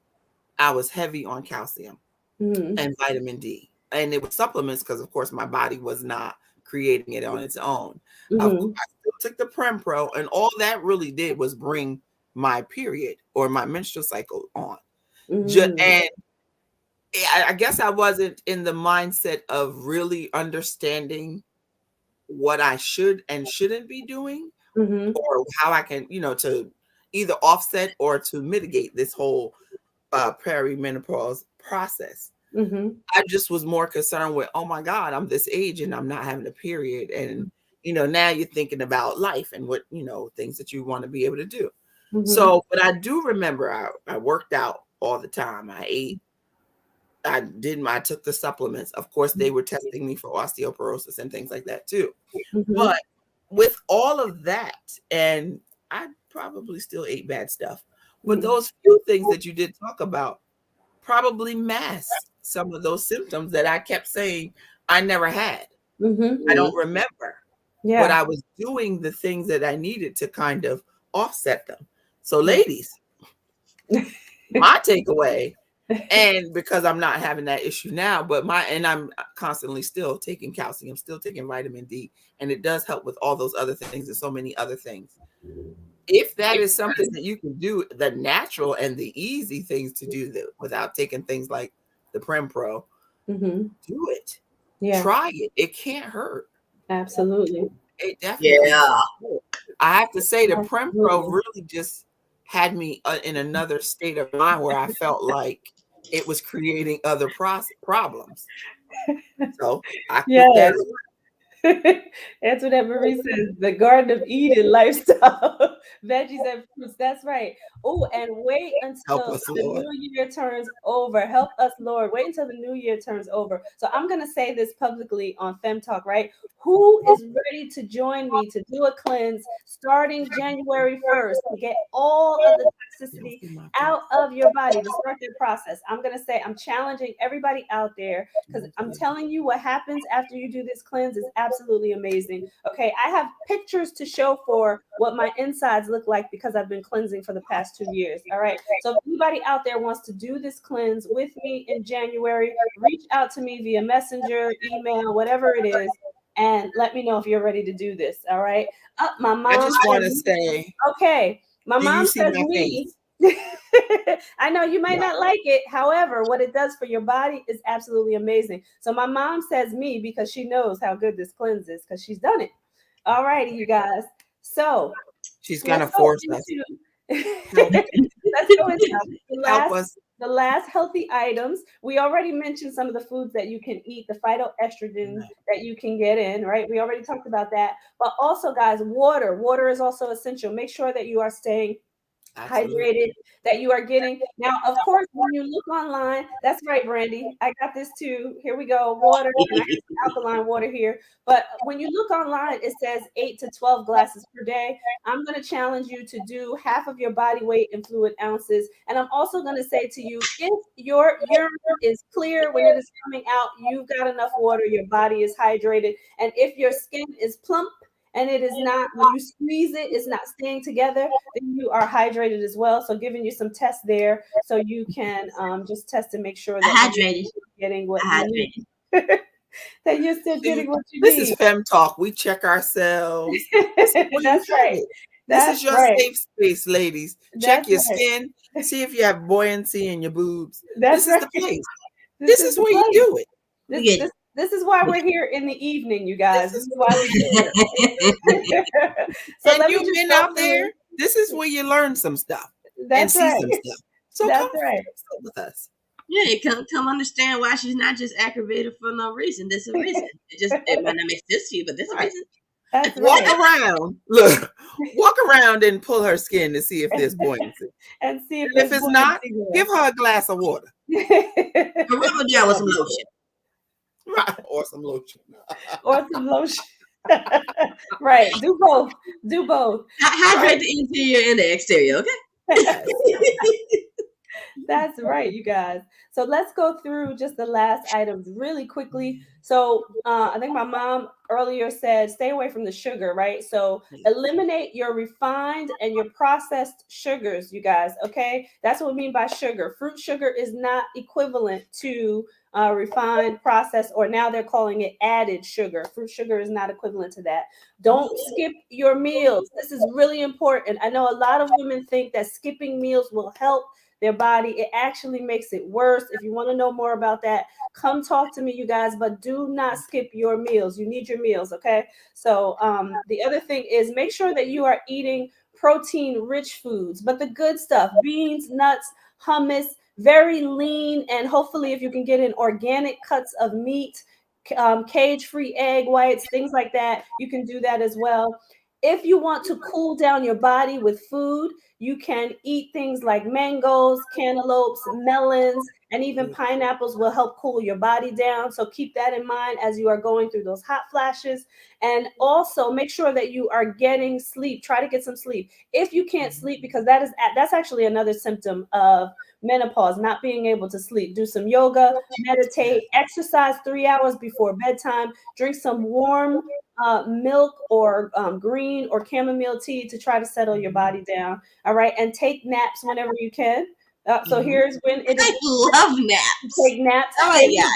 I was heavy on calcium Mhm. and vitamin D. And it was supplements because, of course, my body was not creating it on its own. Of course, Mhm. I still took the Prempro, and all that really did was bring my period or my menstrual cycle on. Mhm. And I guess I wasn't in the mindset of really understanding what I should and shouldn't be doing, Mhm. or how I can, to either offset or to mitigate this whole perimenopause process. Mhm. I just was more concerned with, oh my God, I'm this age and I'm not having a period. And, now you're thinking about life and what, things that you want to be able to do. Mhm. So, but I do remember I worked out all the time. I took the supplements. Of course, they were testing me for osteoporosis and things like that too. Mhm. But with all of that, and I probably still ate bad stuff. But those few things that you did talk about probably masked some of those symptoms that I kept saying I never had. I don't remember, but Yeah. I was doing the things that I needed to kind of offset them. So, ladies, my takeaway, and because I'm not having that issue now, but I'm constantly still taking calcium, still taking vitamin D, and it does help with all those other things and so many other things. If that is something that you can do, the natural and the easy things to do that without taking things like the Prem Pro, Mm-hmm. do it. Yeah, Try it. It can't hurt. absolutely. It definitely Yeah. can't hurt. I have to say the Prem Pro Absolutely. really just had me in another state of mind where I felt like it was creating other problems. So I quit that. Yes. That's what that Marie says. The Garden of Eden lifestyle. Veggies and fruits. That's right. Oh, and wait Help until us, the Lord. new year turns over. Help us, Lord. Wait until the new year turns over. So I'm gonna say this publicly on FEM Talk, right? Who is ready to join me to do a cleanse starting January 1st to get all of the You don't toxicity see my out face. of your body to start their process? I'm gonna say I'm challenging everybody out there because I'm telling you what happens after you do this cleanse is absolutely amazing. Okay, I have pictures to show for what my insides look like because I've been cleansing for the past 2 years. All right, so if anybody out there wants to do this cleanse with me in January, reach out to me via messenger, email, whatever it is, and let me know if you're ready to do this. All right. My I mom just want to says, say, okay, my do you mom see says my me. face? I know you might not like it. However, what it does for your body is absolutely amazing. So my mom says me because she knows how good this cleanse is because she's done it. All righty, you guys. So She's let's gonna go force us. into Help, let's go into help us. the last healthy items. We already mentioned some of the foods that you can eat, the phytoestrogens that you can get in, right? We already talked about that. But also, guys, water. Water is also essential. Make sure that you are staying Absolutely. hydrated, that you are getting. Now, of course, when you look online, that's right, Brandy. I got this too. Here we go, water, and I have some alkaline water here. But when you look online, it says 8 to 12 glasses per day. I'm going to challenge you to do half of your body weight in fluid ounces. And I'm also going to say to you, if your urine is clear when it is coming out, you've got enough water, your body is hydrated. And if your skin is plump, and it is not, when you squeeze it, it's not staying together, then you are hydrated as well. So giving you some tests there so you can just test to make sure that you're Hydrated. getting what you need. Hydrated. That you're still See, getting what you this is need. FEM Talk. We check ourselves. This is where you That's have right. it. This is That's your right. safe space, ladies. Check That's your right. skin. See if you have buoyancy in your boobs. That's This is right. the place. This This is is the where you place. do it. We This get this this is why we're here in the evening, you guys. This This is is why we do it. it. So and let me you just men go out there, through. this is where you learn some stuff and That's see right. some stuff. So That's come right. sit with us. Yeah, you come understand why she's not just aggravated for no reason. There's a reason. It might not make sense to you, but there's a Right. reason. That's Walk right. around. Look, walk around and pull her skin to see if there's buoyancy. And see if And if there's it's not, give buoyancy her a glass of water. there. But rub it down with some lotion. Right. Or some lotion. Or some lotion. Right. Do both. Do both. Hydrate the interior and the exterior, okay? Yes. That's right, you guys. So let's go through just the last items really quickly. So I think my mom earlier said stay away from the sugar, right? So eliminate your refined and your processed sugars, you guys. Okay, that's what we mean by sugar. Fruit sugar is not equivalent to refined, processed, or now they're calling it added sugar. Fruit sugar is not equivalent to that. Don't skip your meals. This is really important. I know a lot of women think that skipping meals will help their body. It actually makes it worse. If you want to know more about that, come talk to me, you guys, but do not skip your meals. You need your meals, okay? So the other thing is make sure that you are eating protein rich foods, but the good stuff, beans, nuts, hummus, very lean, and hopefully if you can get in organic cuts of meat, cage-free egg whites, things like that, you can do that as well. If you want to cool down your body with food, You can eat things like mangoes, cantaloupes, melons, and even pineapples will help cool your body down. So keep that in mind as you are going through those hot flashes. And also make sure that you are getting sleep. Try to get some sleep. If you can't sleep, because that's actually another symptom of menopause, not being able to sleep. Do some yoga, meditate, exercise 3 hours before bedtime, drink some warm milk or green or chamomile tea to try to settle your body down. All right. And take naps whenever you can. So here's when it is. I love naps. Take naps. Oh my God.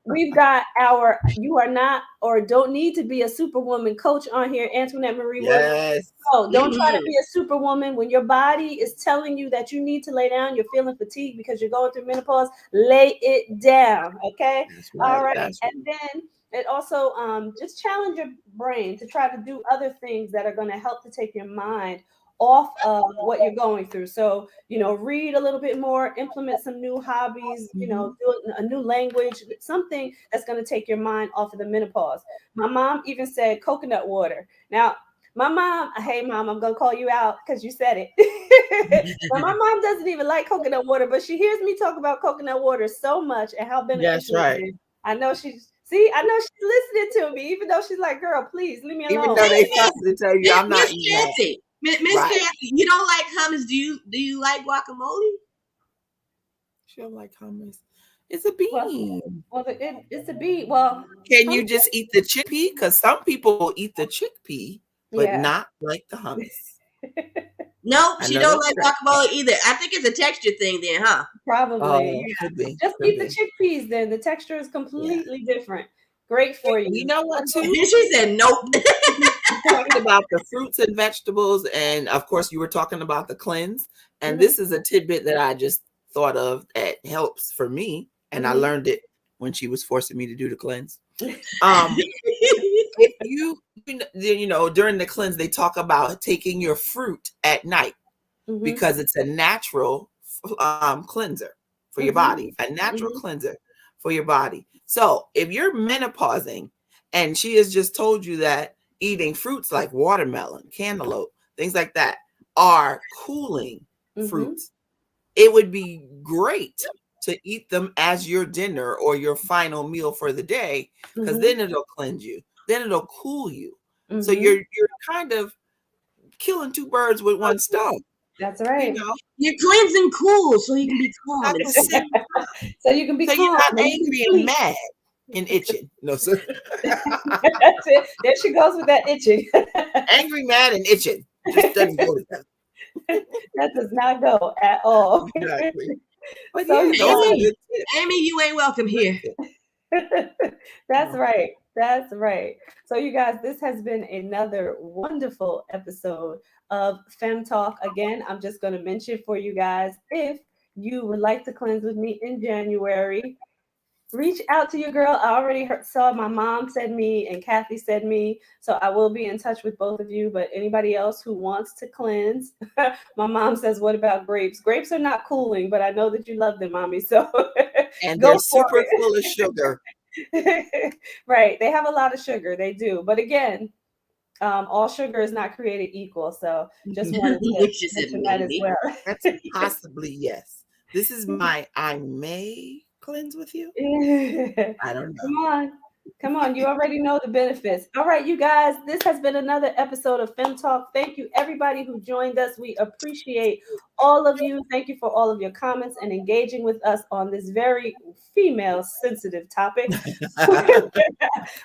We've got our You Are Not or Don't Need to Be a Superwoman coach on here, Antoinette Marie Williams. Yes. So don't try to be a superwoman when your body is telling you that you need to lay down. You're feeling fatigued because you're going through menopause. Lay it down. Okay. That's right. All right. That's And then it also just challenge your brain to try to do other things that are going to help to take your mind off of what you're going through. So, read a little bit more, implement some new hobbies, do a new language, something that's going to take your mind off of the menopause. My mom even said coconut water. Now, my mom, hey mom, I'm going to call you out because you said it. But my mom doesn't even like coconut water, but she hears me talk about coconut water so much and how beneficial it is. I know she's listening to me, even though she's like, girl, please leave me alone. Even though they constantly tell you I'm not eating that. Miss Kathy, you don't like hummus. Do you like guacamole? She don't like hummus. It's a bean. Well, it's a bean. Well, can you just eat the chickpea? Because some people will eat the chickpea, but not like the hummus. No, she don't like guacamole either. I think it's a texture thing then, huh? Probably. Just eat the chickpeas then. The texture is completely different. Great for you. You know what, too? She said nope. Talking about the fruits and vegetables, and of course you were talking about the cleanse, and this is a tidbit that I just thought of that helps for me, and I learned it when she was forcing me to do the cleanse. If you during the cleanse they talk about taking your fruit at night because it's a natural cleanser for your body, a natural cleanser for your body. So if you're menopausing and she has just told you that eating fruits like watermelon, cantaloupe, things like that are cooling fruits, it would be great to eat them as your dinner or your final meal for the day, because then it'll cleanse you, then it'll cool you. So you're kind of killing two birds with one stone. That's right. You're cleansing cool so you can be calm. So you can be calm. You're not angry and mad and itching. No, sir. That's it. There she goes with that itching. Angry, mad, and itching. Just doesn't go together. That does not go at all. Exactly. But so Amy, you ain't welcome here. That's right. That's right. So you guys, this has been another wonderful episode of FEM Talk. Again, I'm just going to mention for you guys, if you would like to cleanse with me in January, reach out to your girl. I already saw my mom said me and Kathy said me, so I will be in touch with both of you. But anybody else who wants to cleanse, my mom says, what about grapes? Grapes are not cooling, but I know that you love them, mommy. So and they're super full of sugar. Right. They have a lot of sugar. They do. But again, all sugar is not created equal. So just wanted to mention that as well. That's possibly yes. This is my I may cleanse with you. I don't know. Come on. You already know the benefits. All right, you guys, this has been another episode of FEM Talk. Thank you, everybody who joined us. We appreciate all of you. Thank you for all of your comments and engaging with us on this very female sensitive topic.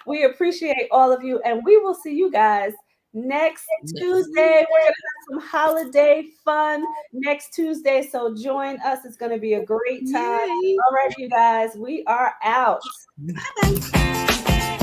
We appreciate all of you, and we will see you guys next Tuesday. We're going to have some holiday fun next Tuesday, so join us. It's going to be a great time. All right, you guys, we are out. Bye-bye.